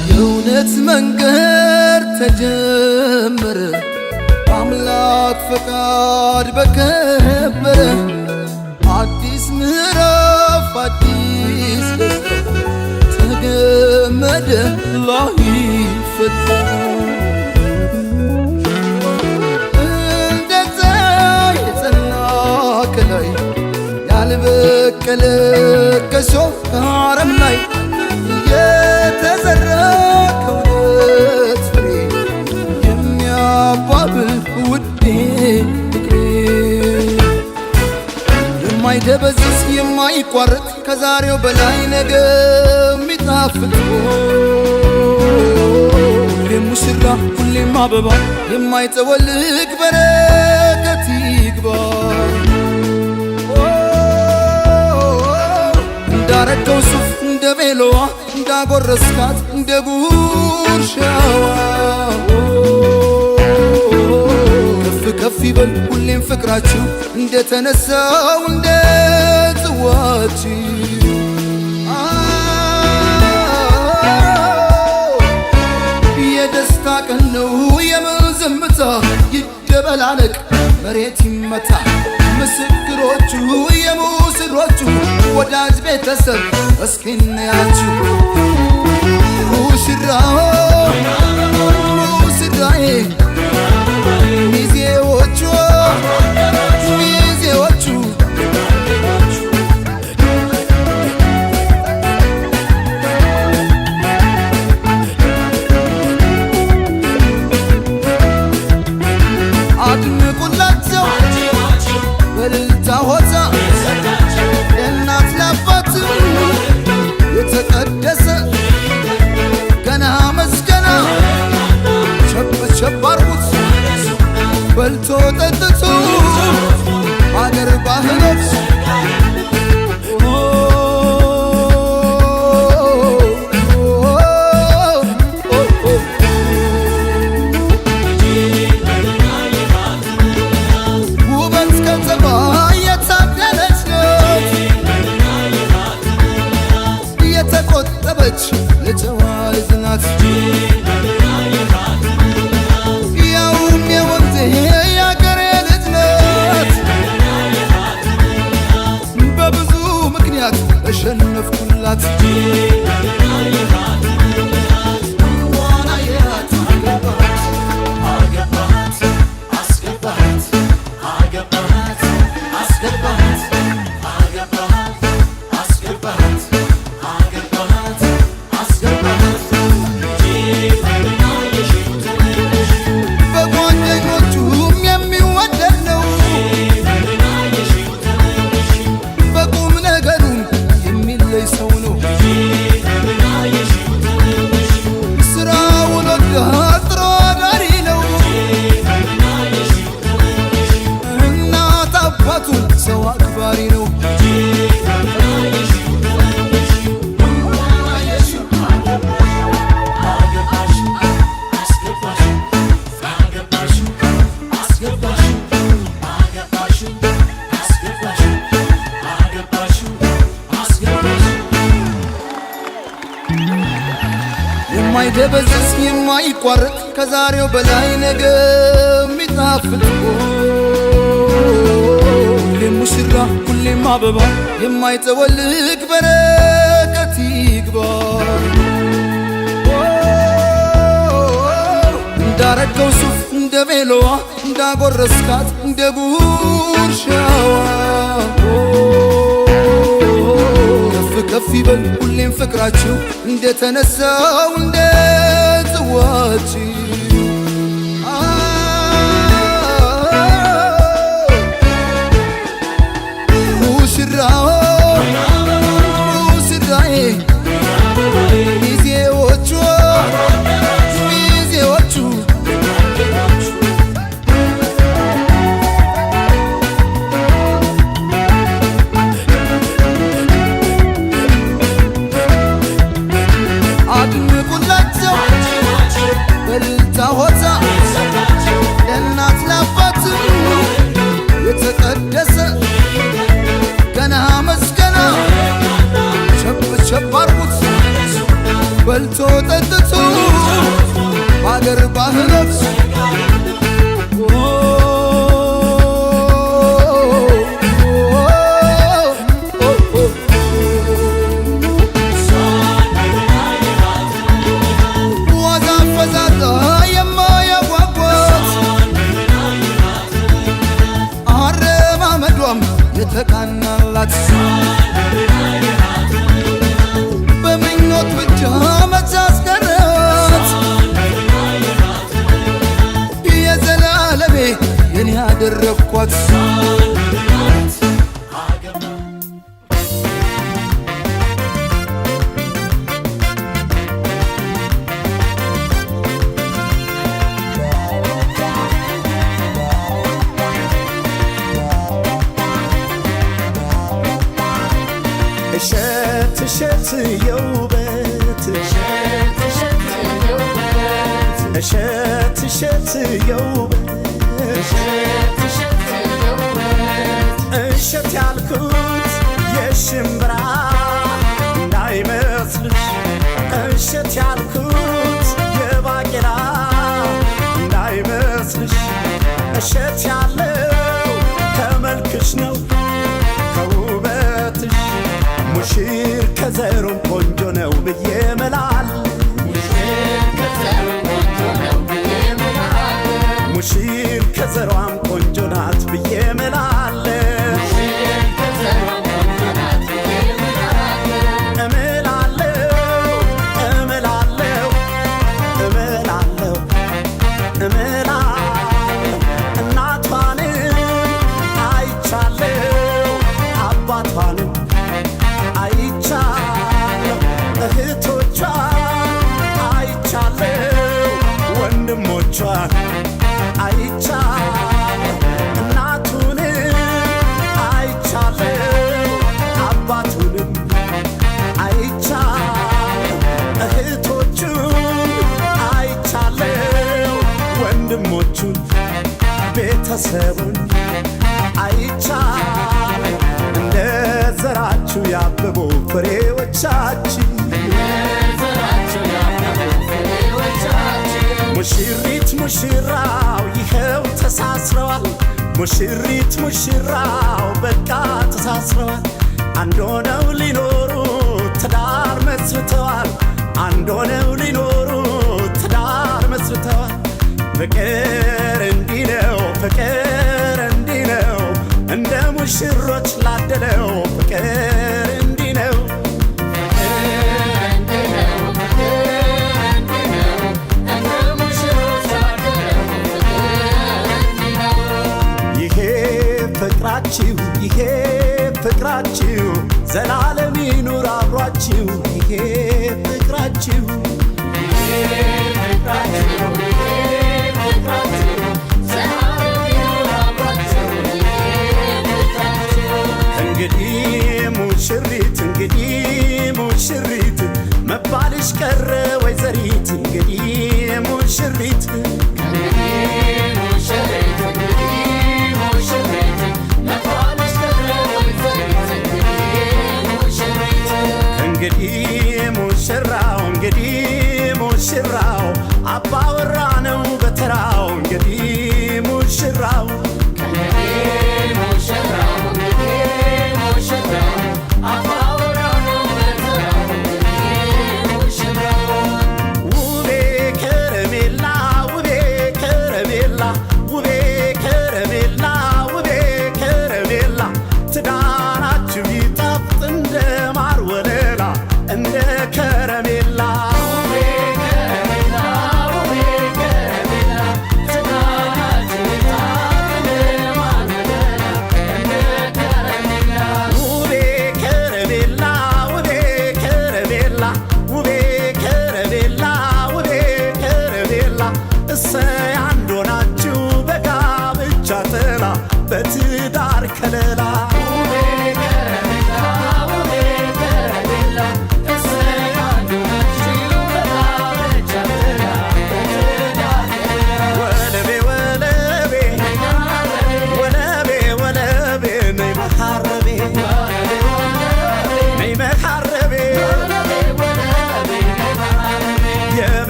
የእውነት መንገድ ተጀመረ አምላክ ፈቃድ በከበረ አዲስ ምዕራፍ አዲስ ደስታ ተገመደ ላይፈታ እንደ ፀሐይ የጸና ከላይ ያልበቀለ ከሾህ ከአረም ላይ የተዘራ ከእውነት ፍሬ የሚያባብል ውዴ ፍቅሬ የማይደበዝዝ የማይቋረጥ ከዛሬው በላይ ነገ የሚጣፍጥ ሁሌም ሙሽራ ሁሌም አበባ የማይጠወልግ በረከት ይግባ እንዳረገው ሱፍ እንደ ቤሎዋ እንዳጎረስካት እንደ ጉርሻዋ ከፍ ከፍ ይበል ሁሌም ፍቅራችሁ እንደተነሳው እንደ ጽዋችሁ የደስታ ቀን ነው የምን ዝምታ ይደበላለቅ መሬት ይመታ ምስክሮቹ የሙስሮቹ ወዳጅ ቤተሰብ እስኪ እንያችሁ ሙሽራው ሙሽራዬ ሚዜዎቹ ሚዜዎቹ አድንቁላቸው በእልልታ ሆታ ለእናት ለአባት የተቀደሰ ገና መስገና ቸብ ቸብ አርጉት በልቶ ጠጥቶ አገር ባህሎች ውበት ከተማ የታደለች ናት የተቆጠበች የጨዋ ልጅ ናት ያውም የወንዜ የአገሬ ልጅ ናት በብዙ ምክንያት ተሸነፍኩላት በጓደኞቹም የሚወደድ ነው በቁም ነገሩም የሚለይ ሰው ነው ስራውን ወዳድ ጥሩ አዳሪ ነው እናት አባቱን ሰው አክባሪ ነው የማይደበዝዝ የማይቋረጥ ከዛሬው በላይ ነገ የሚጣፍጥ ሁሌም ሙሽራ ሁሌም አበባ የማይጠወልግ በረከት ይግባ እንዳረገው ሱፍ እንደ ቤሎዋ እንዳጎረስካት እንደ ጉርሻዋ ከፍ ከፍ ይበል ሁሌም ፍቅራችሁ እንደተነሳው እንደ ጽዋችሁ ሙሽራው ሙሽራዬ ሚዜዎቹ ሚዜዎቹ አድንቁላቸው በእልልታ በልቶ ጠጥቶ ባገር ባህሎት ዋዛ ፈዛዛ የማያጓጓት አረማመዷም የተቃናላት በምኞት ብቻ መዛዝገረት የዘላለሜ የኔ ያደረኳት እሸት እሸት የውበት እሸት እሸት የውበት እሸት ያልኩት የሽምብራ እንዳይመስልሽ እሸት ያልኩት የባቄላ እንዳይመስልሽ እሸት ያለው ከመልክሽ ነው ከውበትሽ ሙሽር ከዘሩም ቆንጆ ነው ብዬ መላል ሙሽር ከዘሯም ቆንጆ ናት ብዬ መላል እምላለው እምላለው እምላለው እምላለው እናቷንም አይቻለው አባቷንም አይቻለው እህቶቿን አይቻለው ወንድሞቿን አይቻለው እናቱንም አይቻለው አባቱንም አይቻለው እህቶቹን አይቻለው ወንድሞቹን ቤተሰቡን አይቻለው እንደ ዘራችሁ ያበቡ ፍሬዎቻችን ሙሽሪት ሙሽራው ይኸው ተሳስረዋል ሙሽሪት ሙሽራው በቃ ተሳስረዋል አንድ ሆነው ሊኖሩ ትዳር መስርተዋል አንድ ሆነው ሊኖሩ ትዳር መስርተዋል ፍቅር እንዲህ ነው ፍቅር እንዲህ ነው እንደ ሙሽሮች ላደለው ፍቅር እንዲህ ነው ይሄ ፍቅራችሁ ይሄ ፍቅራችሁ ዘላለም ይኑር አብሯችሁ ይሄ ፍቅራችሁ እንግዲህ ሙሽሪት እንግዲህ ሙሽሪት መባልሽ ቀረ ወይዘሪት እንግዲህ ሙሽሪት እንግዲህ ሙሽራው እንግዲህ ሙሽራው አባወራ ነው በተራው እንግዲህ ሙሽራው ውቤ ከረሜላ ውቤ ከረሜላ ውቤ ከረሜላ ውቤ ከረሜላ ትዳራችሁ ይጣፍጥ እንደ ማር ወለላ እንደ ከረሜላ ውቤ ከረሜላ ውቤ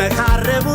መካረቡ